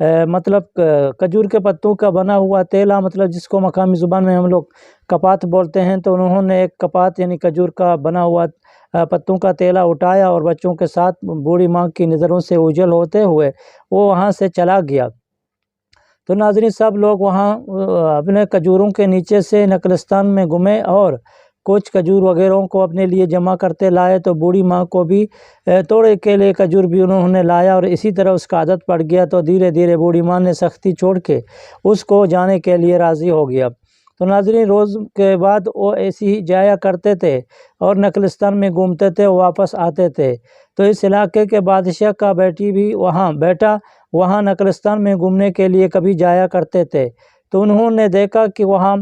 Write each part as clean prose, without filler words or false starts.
مطلب کھجور کے پتوں کا بنا ہوا تیلا، مطلب جس کو مقامی زبان میں ہم لوگ کپات بولتے ہیں، تو انہوں نے ایک کپات یعنی کھجور کا بنا ہوا پتوں کا تیلا اٹھایا اور بچوں کے ساتھ بوڑھی ماں کی نظروں سے اوجھل ہوتے ہوئے وہ وہاں سے چلا گیا۔ تو ناظرین سب لوگ وہاں اپنے کھجوروں کے نیچے سے نقلستان میں گھومے اور کچھ کھجور وغیرہ کو اپنے لیے جمع کرتے لائے، تو بوڑھی ماں کو بھی تھوڑے کیلے کھجور بھی انہوں نے لایا، اور اسی طرح اس کا عادت پڑ گیا۔ تو دھیرے دھیرے بوڑھی ماں نے سختی چھوڑ کے اس کو جانے کے لیے راضی ہو گیا۔ تو ناظرین روز کے بعد وہ ایسی ہی جایا کرتے تھے اور نقلستان میں گھومتے تھے، واپس آتے تھے۔ تو اس علاقے کے بادشاہ کا بیٹی بھی وہاں نقلستان میں گھومنے کے لیے کبھی جایا کرتے تھے۔ تو انہوں نے دیکھا کہ وہاں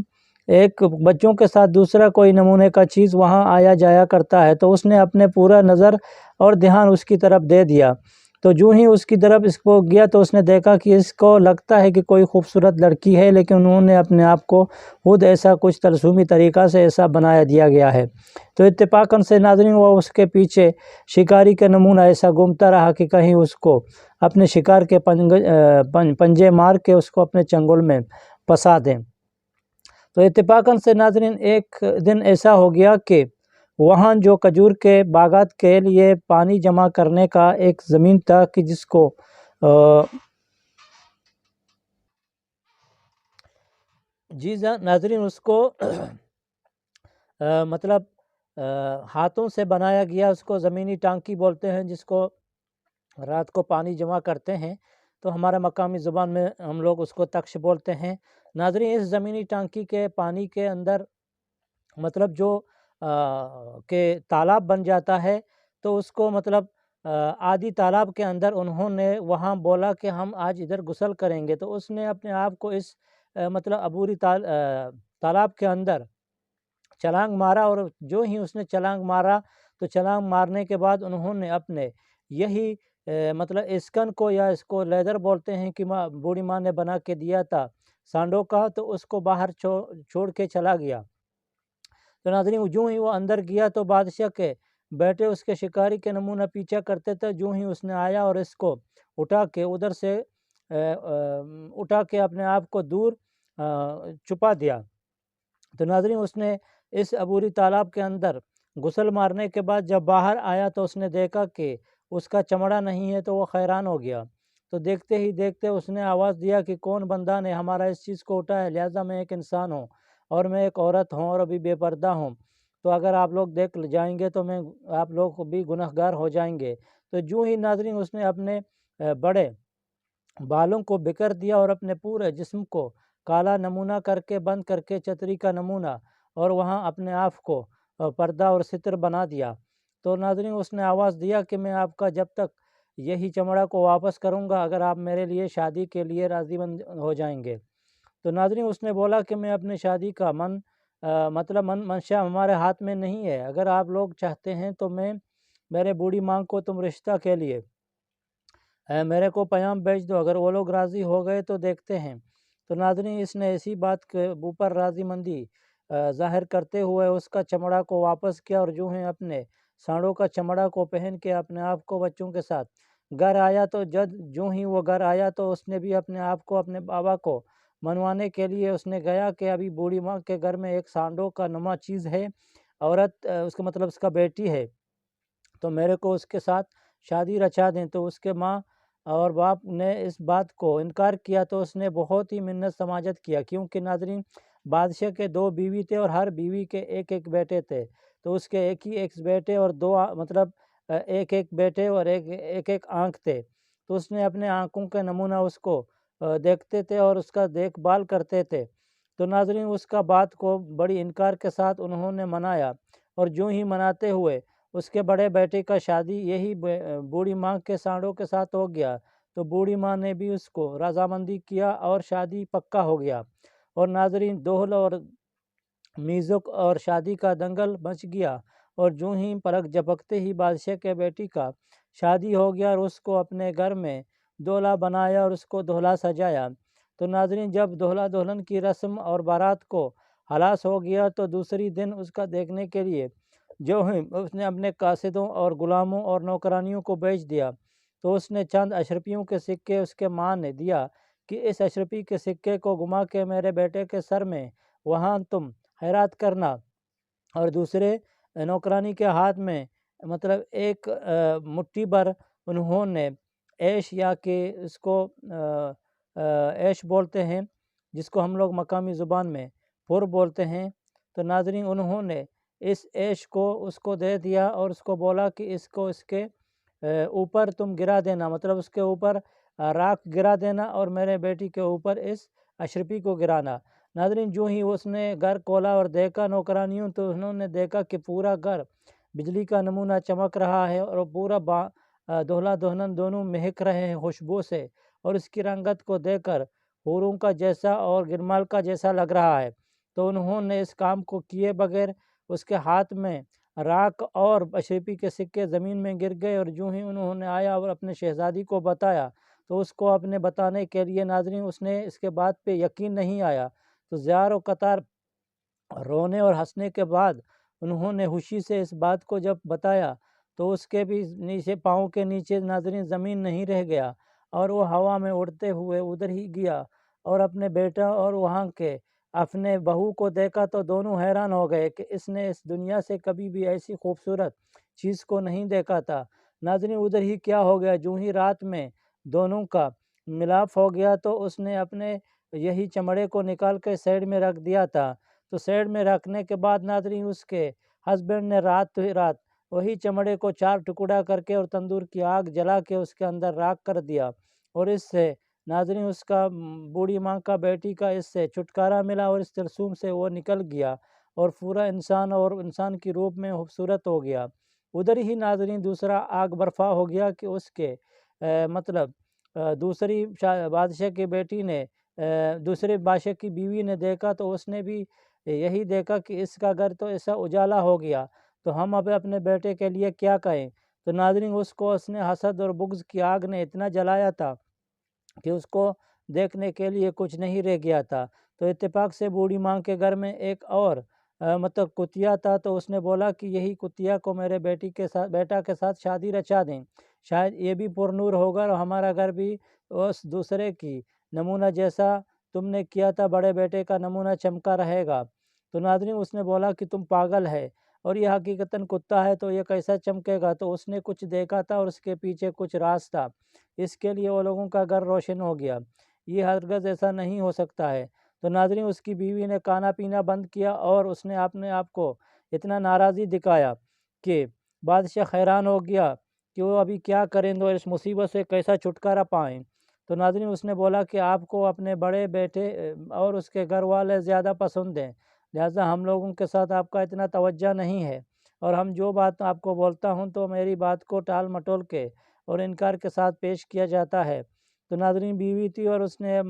ایک بچوں کے ساتھ دوسرا کوئی نمونے کا چیز وہاں آیا جایا کرتا ہے، تو اس نے اپنے پورا نظر اور دھیان اس کی طرف دے دیا۔ تو جو ہی اس کی طرف اس کو گیا تو اس نے دیکھا کہ اس کو لگتا ہے کہ کوئی خوبصورت لڑکی ہے، لیکن انہوں نے اپنے آپ کو خود ایسا کچھ ترسومی طریقہ سے ایسا بنایا دیا گیا ہے۔ تو اتفاقاً سے ناظرین وہ اس کے پیچھے شکاری کا نمونہ ایسا گھومتا رہا کہ کہیں اس کو اپنے شکار کے پنجے مار کے اس کو اپنے چنگل میں پھنسا دیں۔ تو اتفاقاً سے ناظرین ایک دن ایسا ہو گیا کہ وہاں جو کھجور کے باغات کے لیے پانی جمع کرنے کا ایک زمین تھا کہ جس کو ناظرین اس کو مطلب ہاتھوں سے بنایا گیا، اس کو زمینی ٹانکی بولتے ہیں، جس کو رات کو پانی جمع کرتے ہیں، تو ہمارا مقامی زبان میں ہم لوگ اس کو تکش بولتے ہیں۔ ناظرین اس زمینی ٹانکی کے پانی کے اندر مطلب جو کہ تالاب بن جاتا ہے، تو اس کو مطلب آدھی تالاب کے اندر انہوں نے وہاں بولا کہ ہم آج ادھر غسل کریں گے، تو اس نے اپنے آپ کو اس مطلب عبوری تالاب کے اندر چھلانگ مارا، اور جو ہی اس نے چھلانگ مارا تو چھلانگ مارنے کے بعد انہوں نے اپنے یہی مطلب اسکن کو، یا اس کو لیدر بولتے ہیں کہ بوڑھی ماں نے بنا کے دیا تھا سانڈوں کا، تو اس کو باہر چھوڑ کے چلا گیا۔ تو ناظرین جو ہی وہ اندر گیا تو بادشاہ کے بیٹے اس کے شکاری کے نمونہ پیچھا کرتے تھے، جو ہی اس نے آیا اور اس کو اٹھا کے ادھر سے اٹھا کے اپنے آپ کو دور چھپا دیا۔ تو ناظرین اس نے اس عبوری تالاب کے اندر غسل مارنے کے بعد جب باہر آیا تو اس نے دیکھا کہ اس کا چمڑا نہیں ہے، تو وہ حیران ہو گیا۔ تو دیکھتے ہی دیکھتے اس نے آواز دیا کہ کون بندہ نے ہمارا اس چیز کو اٹھایا، لہٰذا میں ایک انسان ہوں اور میں ایک عورت ہوں اور ابھی بے پردہ ہوں، تو اگر آپ لوگ دیکھ جائیں گے تو آپ لوگ بھی گنہگار ہو جائیں گے۔ تو جو ہی ناظرین اس نے اپنے بڑے بالوں کو بکھر دیا اور اپنے پورے جسم کو کالا نمونہ کر کے بند کر کے چھتری کا نمونہ، اور وہاں اپنے آپ کو پردہ اور ستر بنا دیا۔ تو ناظرین اس نے آواز دیا کہ میں آپ کا جب تک یہی چمڑا کو واپس کروں گا اگر آپ میرے لیے شادی کے لیے راضی ہو جائیں گے۔ تو ناظرین اس نے بولا کہ میں اپنے شادی کا منشا ہمارے ہاتھ میں نہیں ہے، اگر آپ لوگ چاہتے ہیں تو میرے بوڑھی ماں کو تم رشتہ کے لیے میرے کو پیام بھیج دو، اگر وہ لوگ راضی ہو گئے تو دیکھتے ہیں۔ تو ناظرین اس نے ایسی بات کے اوپر راضی مندی ظاہر کرتے ہوئے اس کا چمڑا کو واپس کیا، اور جو ہیں اپنے سانڈوں کا چمڑا کو پہن کے اپنے آپ کو بچوں کے ساتھ گھر آیا۔ تو جو ہی وہ گھر آیا تو اس نے بھی اپنے آپ کو اپنے بابا کو منوانے کے لیے اس نے گیا کہ ابھی بوڑھی ماں کے گھر میں ایک سانڈوں کا نما چیز ہے، عورت اس کا مطلب اس کا بیٹی ہے، تو میرے کو اس کے ساتھ شادی رچا دیں۔ تو اس کے ماں اور باپ نے اس بات کو انکار کیا، تو اس نے بہت ہی منت سماجت کیا، کیونکہ ناظرین بادشاہ کے 2 بیوی تھے اور ہر بیوی کے ایک بیٹے تھے، تو اس کے ایک بیٹے اور 2 مطلب ایک بیٹے اور ایک آنکھ تھے۔ تو اس نے اپنے آنکھوں کے نمونہ اس کو دیکھتے تھے اور اس کا دیکھ بھال کرتے تھے۔ تو ناظرین اس کا بات کو بڑی انکار کے ساتھ انہوں نے منایا، اور جو ہی مناتے ہوئے اس کے بڑے بیٹے کا شادی یہی بوڑھی ماں کے سانڈوں کے ساتھ ہو گیا۔ تو بوڑھی ماں نے بھی اس کو رضامندی کیا اور شادی پکا ہو گیا، اور ناظرین دہل اور میوزک اور شادی کا دنگل مچ گیا، اور جو ہی پلک جھپکتے ہی بادشاہ کے بیٹی کا شادی ہو گیا، اور اس کو اپنے گھر میں دولہا بنایا اور اس کو دولہا سجایا۔ تو ناظرین جب دولہا دلہن کی رسم اور بارات کو خلاص ہو گیا تو دوسری دن اس کا دیکھنے کے لیے جو ہی اس نے اپنے قاصدوں اور غلاموں اور نوکرانیوں کو بھیج دیا۔ تو اس نے چند اشرفیوں کے سکے اس کے ماں نے دیا کہ اس اشرفی کے سکے کو گھما کے میرے بیٹے کے سر میں وہاں تم خیرات کرنا، اور دوسرے نوکرانی کے ہاتھ میں مطلب ایک مٹھی بھر انہوں نے عیش، یا کہ اس کو عیش بولتے ہیں جس کو ہم لوگ مقامی زبان میں پر بولتے ہیں۔ تو ناظرین انہوں نے اس عیش کو اس کو دے دیا اور اس کو بولا کہ اس کو اس کے اوپر تم گرا دینا، مطلب اس کے اوپر راکھ گرا دینا اور میرے بیٹی کے اوپر اس اشرفی کو گرانا۔ ناظرین جو ہی اس نے گھر کھولا اور دیکھا نوکرانیوں، تو انہوں نے دیکھا کہ پورا گھر بجلی کا نمونہ چمک رہا ہے اور پورا دولہا دلہن دونوں مہک رہے ہیں خوشبو سے، اور اس کی رنگت کو دیکھ کر حوروں کا جیسا اور گرمال کا جیسا لگ رہا ہے۔ تو انہوں نے اس کام کو کیے بغیر اس کے ہاتھ میں راکھ اور اشرفی کے سکے زمین میں گر گئے، اور جو ہی انہوں نے آیا اور اپنے شہزادی کو بتایا تو اس کو اپنے بتانے کے لیے ناظرین اس نے اس کے بات پہ یقین نہیں آیا، تو زیار و قطار رونے اور ہنسنے کے بعد انہوں نے خوشی سے اس بات کو جب بتایا تو اس کے بھی نیچے پاؤں کے نیچے ناظرین زمین نہیں رہ گیا، اور وہ ہوا میں اڑتے ہوئے ادھر ہی گیا، اور اپنے بیٹا اور وہاں کے اپنے بہو کو دیکھا تو دونوں حیران ہو گئے کہ اس نے اس دنیا سے کبھی بھی ایسی خوبصورت چیز کو نہیں دیکھا تھا۔ ناظرین ادھر ہی کیا ہو گیا، جو ہی رات میں دونوں کا ملاپ ہو گیا تو اس نے اپنے یہی چمڑے کو نکال کے سائڈ میں رکھ دیا تھا، تو سائڈ میں رکھنے کے بعد ناظرین اس کے ہسبینڈ نے رات وہی چمڑے کو 4 ٹکڑا کر کے اور تندور کی آگ جلا کے اس کے اندر راکھ کر دیا، اور اس سے ناظرین اس کا بوڑھی ماں کا بیٹی کا اس سے چھٹکارا ملا، اور اس ترسوم سے وہ نکل گیا اور پورا انسان اور انسان کی روپ میں خوبصورت ہو گیا۔ ادھر ہی ناظرین دوسرا آگ برفا ہو گیا کہ اس کے مطلب دوسری بادشاہ کی بیٹی نے دوسرے بادشاہ کی بیوی نے دیکھا تو اس نے بھی یہی دیکھا کہ اس کا گھر تو ایسا اجالا ہو گیا، تو ہم اب اپنے بیٹے کے لیے کیا کہیں؟ تو ناظرین اس کو اس نے حسد اور بغض کی آگ نے اتنا جلایا تھا کہ اس کو دیکھنے کے لیے کچھ نہیں رہ گیا تھا۔ تو اتفاق سے بوڑھی ماں کے گھر میں ایک اور مطلب کتیا تھا، تو اس نے بولا کہ یہی کتیا کو میرے بیٹا کے ساتھ شادی رچا دیں، شاید یہ بھی پرنور ہوگا اور ہمارا گھر بھی اس دوسرے کی نمونہ جیسا تم نے کیا تھا بڑے بیٹے کا نمونہ چمکا رہے گا۔ تو ناظرین اس نے بولا کہ تم پاگل ہے، اور یہ حقیقتاً کتا ہے تو یہ کیسا چمکے گا؟ تو اس نے کچھ دیکھا تھا اور اس کے پیچھے کچھ راز تھا، اس کے لیے وہ لوگوں کا گھر روشن ہو گیا، یہ ہرگز ایسا نہیں ہو سکتا ہے۔ تو ناظرین اس کی بیوی نے کھانا پینا بند کیا، اور اس نے اپنے آپ کو اتنا ناراضی دکھایا کہ بادشاہ حیران ہو گیا کہ وہ ابھی کیا کریں اور اس مصیبت سے کیسا چھٹکارا پائیں۔ تو ناظرین اس نے بولا کہ آپ کو اپنے بڑے بیٹے اور اس کے گھر والے زیادہ پسند ہیں، لہٰذا ہم لوگوں کے ساتھ آپ کا اتنا توجہ نہیں ہے، اور ہم جو بات آپ کو بولتا ہوں تو میری بات کو ٹال مٹول کے اور انکار کے ساتھ پیش کیا جاتا ہے۔ تو ناظرین بیوی تھی اور اس نے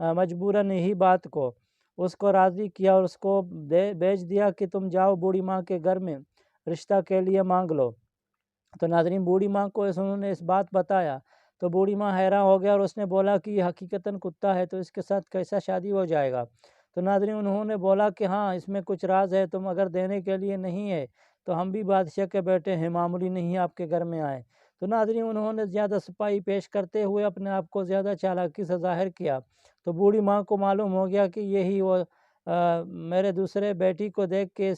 مجبوراً یہی بات کو اس کو راضی کیا اور اس کو بھیج دیا کہ تم جاؤ بوڑھی ماں کے گھر میں رشتہ کے لیے مانگ لو۔ تو ناظرین بوڑھی ماں کو انہوں نے اس بات بتایا تو بوڑھی ماں حیران ہو گیا، اور اس نے بولا کہ یہ حقیقتاً کتا ہے تو اس کے ساتھ کیسا شادی ہو جائے گا؟ تو ناظرین انہوں نے بولا کہ ہاں اس میں کچھ راز ہے، تم اگر دینے کے لیے نہیں ہے تو ہم بھی بادشاہ کے بیٹے ہیں، معمولی نہیں آپ کے گھر میں آئے۔ تو ناظرین انہوں نے زیادہ سپاہی پیش کرتے ہوئے اپنے آپ کو زیادہ چالاکی سے ظاہر کیا، تو بوڑھی ماں کو معلوم ہو گیا کہ یہی وہ میرے دوسرے بیٹی کو دیکھ کے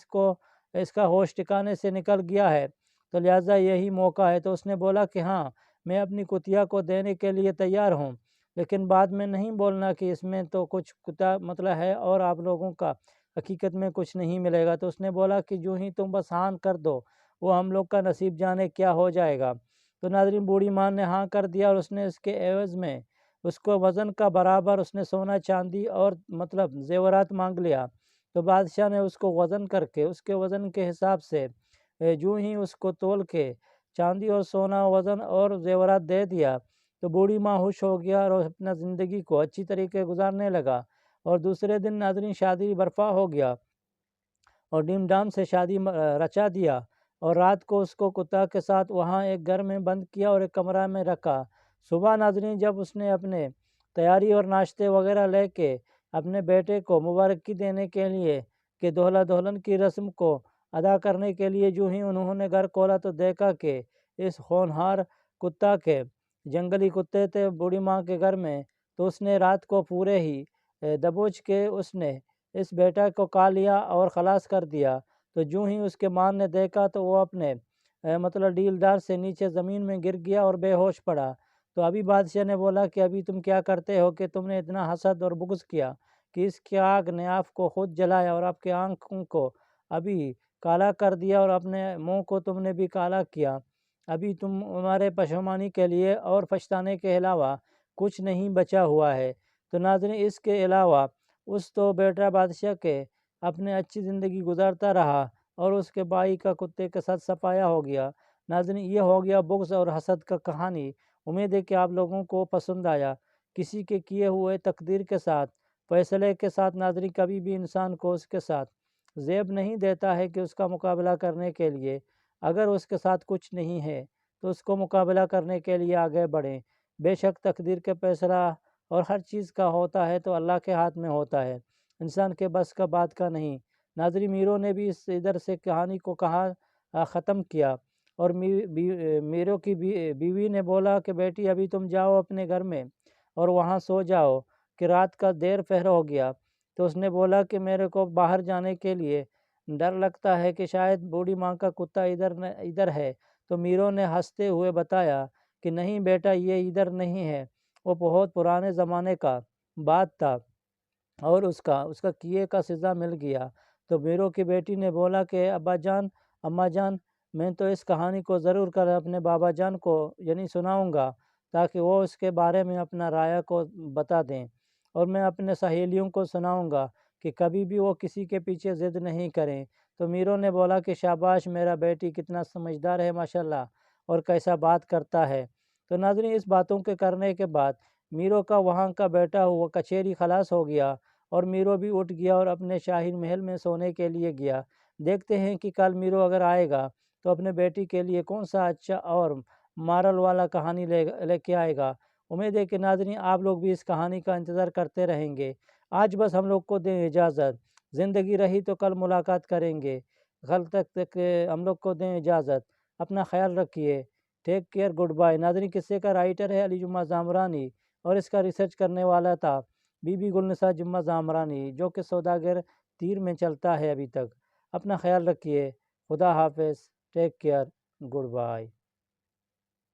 اس کا ہوش ٹھکانے سے نکل گیا ہے، تو لہٰذا یہی موقع ہے۔ تو اس نے بولا کہ ہاں میں اپنی کتیا کو دینے کے لیے تیار ہوں، لیکن بعد میں نہیں بولنا کہ اس میں تو کچھ کتا مطلب ہے اور آپ لوگوں کا حقیقت میں کچھ نہیں ملے گا۔ تو اس نے بولا کہ جو ہی تم بس ہاں کر دو وہ ہم لوگ کا نصیب جانے کیا ہو جائے گا۔ تو ناظرین بوڑھی ماں نے ہاں کر دیا، اور اس نے اس کے عوض میں اس کو وزن کا برابر اس نے سونا چاندی اور مطلب زیورات مانگ لیا۔ تو بادشاہ نے اس کو وزن کر کے اس کے وزن کے حساب سے جو ہی اس کو تول کے چاندی اور سونا وزن اور زیورات دے دیا تو بوڑھی ماں خوش ہو گیا اور اپنا زندگی کو اچھی طریقے گزارنے لگا۔ اور دوسرے دن ناظرین شادی برپا ہو گیا اور ڈیم ڈام سے شادی رچا دیا، اور رات کو اس کو کتا کے ساتھ وہاں ایک گھر میں بند کیا اور ایک کمرہ میں رکھا۔ صبح ناظرین جب اس نے اپنے تیاری اور ناشتے وغیرہ لے کے اپنے بیٹے کو مبارکی دینے کے لیے کہ دولہا دلہن کی رسم کو ادا کرنے کے لیے جو ہی انہوں نے گھر کھولا تو دیکھا کہ اس ہونہار کتا کے جنگلی کتے تھے بوڑھی ماں کے گھر میں، تو اس نے رات کو پورے ہی دبوچ کے اس نے اس بیٹا کو کھا لیا اور خلاص کر دیا۔ تو جو ہی اس کے ماں نے دیکھا تو وہ اپنے مطلب ڈیلدار سے نیچے زمین میں گر گیا اور بے ہوش پڑا۔ تو ابھی بادشاہ نے بولا کہ ابھی تم کیا کرتے ہو کہ تم نے اتنا حسد اور بغض کیا کہ اس کی آگ نے آپ کو خود جلایا اور آپ کے آنکھوں کو ابھی کالا کر دیا اور اپنے منہ کو تم نے بھی کالا کیا۔ ابھی تمہارے پشیمانی کے لیے اور پچھتانے کے علاوہ کچھ نہیں بچا ہوا ہے۔ تو ناظرین، اس کے علاوہ اس تو بیٹا بادشاہ کے اپنے اچھی زندگی گزارتا رہا اور اس کے بھائی کا کتے کے ساتھ سفایا ہو گیا۔ ناظرین، یہ ہو گیا بغض اور حسد کا کہانی۔ امید ہے کہ آپ لوگوں کو پسند آیا۔ کسی کے کیے ہوئے تقدیر کے ساتھ، فیصلے کے ساتھ ناظرین کبھی بھی انسان کو اس کے ساتھ زیب نہیں دیتا ہے کہ اس کا مقابلہ کرنے کے لیے اگر اس کے ساتھ کچھ نہیں ہے تو اس کو مقابلہ کرنے کے لیے آگے بڑھیں۔ بے شک تقدیر کے فیصلہ اور ہر چیز کا ہوتا ہے تو اللہ کے ہاتھ میں ہوتا ہے، انسان کے بس کا بات کا نہیں۔ ناظرین، میرو نے بھی اس ادھر سے کہانی کو ختم کیا اور میرو کی بیوی نے بولا کہ بیٹی ابھی تم جاؤ اپنے گھر میں اور وہاں سو جاؤ کہ رات کا دیر پہر ہو گیا۔ تو اس نے بولا کہ میرے کو باہر جانے کے لیے ڈر لگتا ہے کہ شاید بوڑھی ماں کا کتا ادھر ہے۔ تو میرو نے ہنستے ہوئے بتایا کہ نہیں بیٹا، یہ ادھر نہیں ہے، وہ بہت پرانے زمانے کا بات تھا اور اس کا کیے کا سزا مل گیا۔ تو میرو کی بیٹی نے بولا کہ ابا جان، اماں جان، میں تو اس کہانی کو ضرور کر اپنے بابا جان کو یعنی سناؤں گا تاکہ وہ اس کے بارے میں اپنا رائے کو بتا دیں، اور میں اپنے سہیلیوں کو سناؤں گا کہ کبھی بھی وہ کسی کے پیچھے ضد نہیں کریں۔ تو میرو نے بولا کہ شاباش میرا بیٹی، کتنا سمجھدار ہے ماشاءاللہ، اور کیسا بات کرتا ہے۔ تو ناظرین، اس باتوں کے کرنے کے بعد میرو کا وہاں کا بیٹا ہوا کچہری خلاص ہو گیا اور میرو بھی اٹھ گیا اور اپنے شاہین محل میں سونے کے لیے گیا۔ دیکھتے ہیں کہ کل میرو اگر آئے گا تو اپنے بیٹی کے لیے کون سا اچھا اور مارل والا کہانی لے کے آئے گا۔ امید ہے کہ ناظرین آپ لوگ بھی اس کہانی کا انتظار کرتے رہیں گے۔ آج بس ہم لوگ کو دیں اجازت، زندگی رہی تو کل ملاقات کریں گے۔ کل تک ہم لوگ کو دیں اجازت، اپنا خیال رکھیے، ٹیک کیئر، گڈ بائی۔ ناظرین، قصے کا رائٹر ہے علی جمعہ زامرانی اور اس کا ریسرچ کرنے والا تھا بی بی گلنسا جمعہ زامرانی، جو کہ سوداگر تیر میں چلتا ہے ابھی تک۔ اپنا خیال رکھیے، خدا حافظ، ٹیک کیئر، گڈ بائی۔